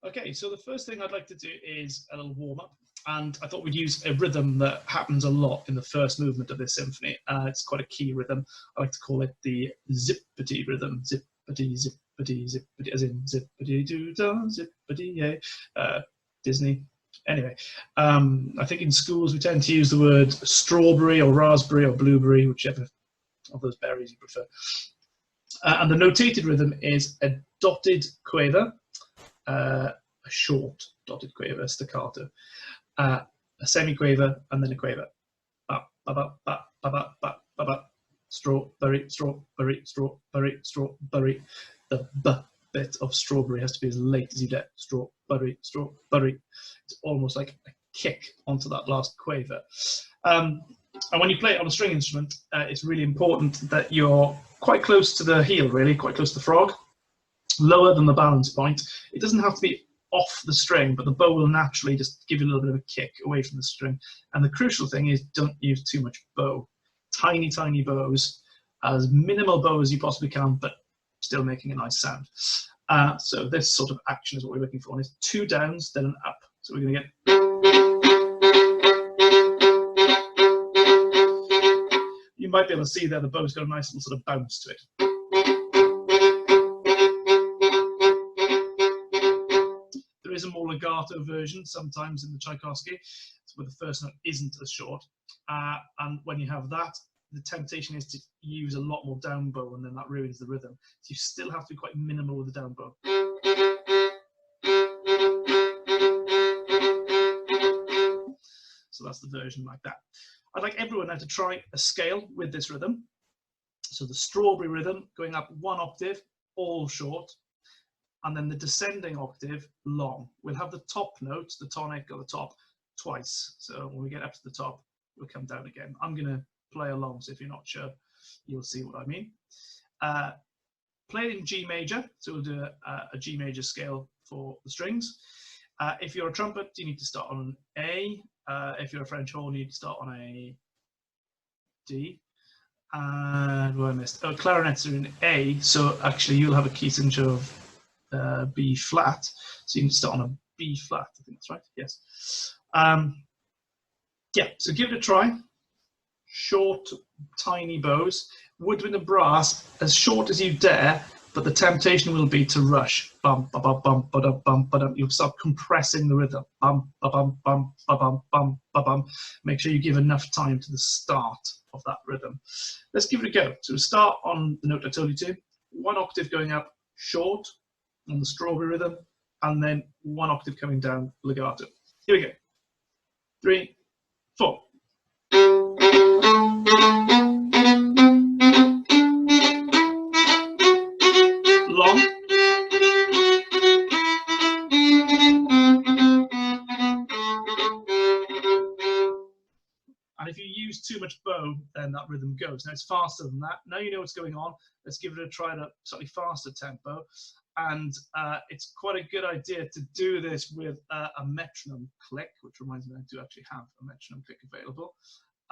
Okay, so the first thing I'd like to do is a little warm up, and I thought we'd use a rhythm that happens a lot in the first movement of this symphony. It's quite a key rhythm. I like to call it the zippity rhythm. Zippity, zippity, zippity, as in zippity doo dah, zippity yay. Disney. Anyway, I think in schools we tend to use the word strawberry or raspberry or blueberry, whichever of those berries you prefer. And the notated rhythm is a dotted quaver, a short dotted quaver, staccato, a semi-quaver, and then a quaver. Ba, ba, ba, ba, ba, ba, ba, ba, ba. Strawberry, strawberry, strawberry, strawberry. The b bit of strawberry has to be as late as you get. Strawberry, strawberry. It's almost like a kick onto that last quaver. And when you play it on a string instrument, it's really important that you're quite close to the heel, really, quite close to the frog, lower than the balance point. It doesn't have to be off the string, but the bow will naturally just give you a little bit of a kick away from the string. And the crucial thing is don't use too much bow. Tiny, tiny bows, as minimal bow as you possibly can, but still making a nice sound. So this sort of action is what we're looking for. And it's 2 downs, then an up. So we're going to get... You might be able to see there the bow's got a nice little sort of bounce to it. There is a more legato version sometimes in the Tchaikovsky, where the first note isn't as short. And when you have that, the temptation is to use a lot more down bow, and then that ruins the rhythm. So you still have to be quite minimal with the down bow. So that's the version like that. I'd like everyone now to try a scale with this rhythm. So the strawberry rhythm going up 1 octave, all short, and then the descending octave long. We'll have the top note, the tonic or the top, twice. So when we get up to the top, we'll come down again. I'm going to play along, so if you're not sure, you'll see what I mean. Play it in G major, so we'll do a G major scale for the strings. If you're a trumpet, you need to start on an A. If you're a French horn, you need to start on a D. And what I missed? Oh, clarinets are in A, so actually you'll have a key signature of B flat, so you need to start on a B flat. I think that's right. Yes. Yeah. So give it a try. Short, tiny bows. Woodwind and brass, as short as you dare, but the temptation will be to rush. Bum, ba, ba, bum, ba, da, bum, ba, da. You'll start compressing the rhythm. Bum, ba, bum, bum, ba, bum, bum, ba, bum. Make sure you give enough time to the start of that rhythm. Let's give it a go. So we'll start on the note I told you to. 1 octave going up short on the strawberry rhythm, and then 1 octave coming down legato. Here we go. 3, 4. Long. And if you use too much bow, then that rhythm goes. Now it's faster than that. Now you know what's going on. Let's give it a try at a slightly faster tempo. And it's quite a good idea to do this with a metronome click, which reminds me I do actually have a metronome click available.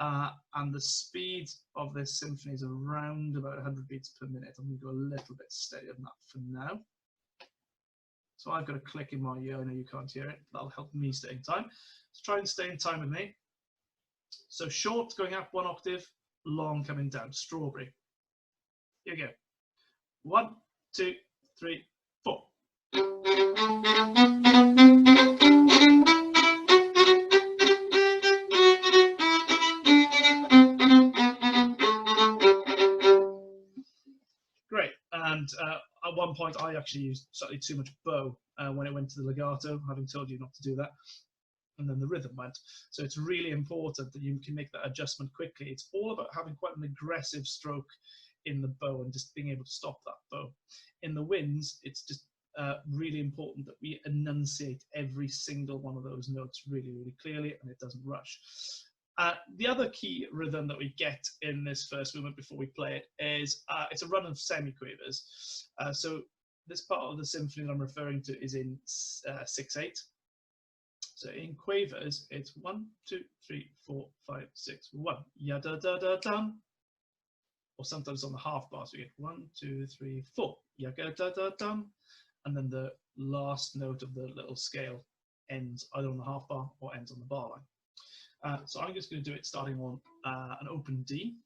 And the speed of this symphony is around about 100 beats per minute. I'm going to go a little bit steadier than that for now. So I've got a click in my ear. I know you can't hear it. That'll help me stay in time. So try and stay in time with me. So short going up 1 octave, long coming down, strawberry. Here we go. 1, 2, 3, 4. Great. And at one point, I actually used slightly too much bow when it went to the legato, having told you not to do that. And then the rhythm went. So it's really important that you can make that adjustment quickly. It's all about having quite an aggressive stroke in the bow and just being able to stop that bow. In the winds, it's just really important that we enunciate every single one of those notes really, really clearly, and it doesn't rush. The other key rhythm that we get in this first movement before we play it is it's a run of semiquavers. So this part of the symphony that I'm referring to is in 6/8. So in quavers, it's 1, 2, 3, 4, 5, 6, 1. Ya da da da dum. Or sometimes on the half bar, so we get 1, 2, 3, 4. Ya da da da dum. and then the last note of the little scale ends either on the half bar or ends on the bar line. So I'm just going to do it starting on an open D,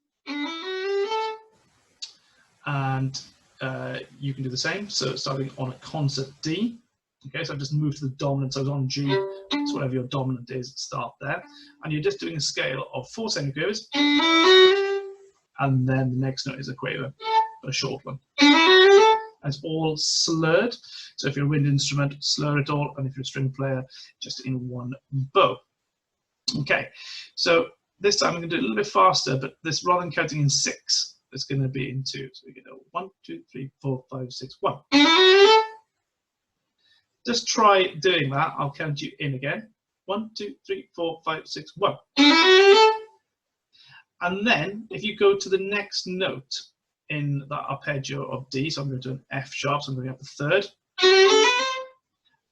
and you can do the same. So starting on a concert D. Okay, so I've just moved to the dominant, so I was on G, so whatever your dominant is, start there. And you're just doing a scale of 4 semiquavers, and then the next note is a quaver, a short one. And it's all slurred, so if you're a wind instrument, slur it all, and if you're a string player, just in one bow. Okay, so this time I'm going to do it a little bit faster, but this, rather than counting in 6, it's going to be in 2. So we go 1, 2, 3, 4, 5, 6, 1. Just try doing that. I'll count you in again. 1, 2, 3, 4, 5, 6, 1. And then if you go to the next note in that arpeggio of D, so I'm going to do an F sharp, so I'm going up the 3rd.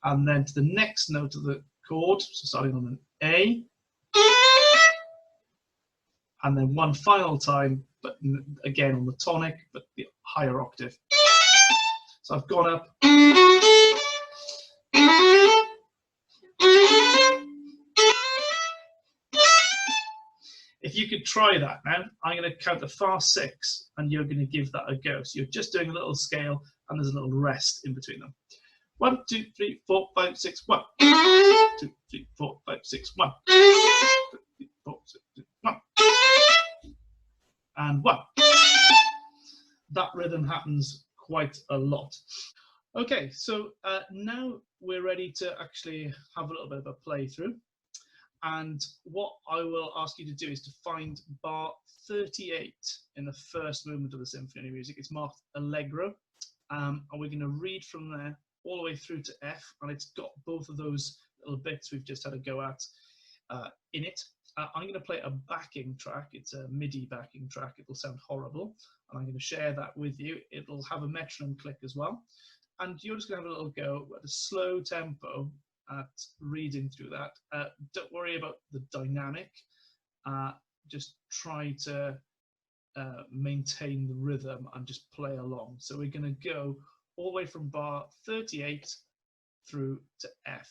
And then to the next note of the chord, so starting on an A. And then one final time, but again on the tonic, but the higher octave. So I've gone up. If you could try that now, I'm going to count the fast 6 and you're going to give that a go. So you're just doing a little scale and there's a little rest in between them. 1, 2, 3, 4, 5, 6, 1. 2, 3, 4, 5, 6, 1. 2, 3, 4, 6, 1. And 1. That rhythm happens quite a lot. Okay, so now we're ready to actually have a little bit of a playthrough. And what I will ask you to do is to find bar 38 in the first movement of the symphony music. It's marked Allegro, and we're going to read from there all the way through to F, and it's got both of those little bits we've just had a go at in it. I'm going to play a backing track. It's a MIDI backing track. It'll sound horrible, and I'm going to share that with you. It'll have a metronome click as well, and you're just going to have a little go at a slow tempo at reading through that. Don't worry about the dynamic, just try to maintain the rhythm and just play along. So we're going to go all the way from bar 38 through to F.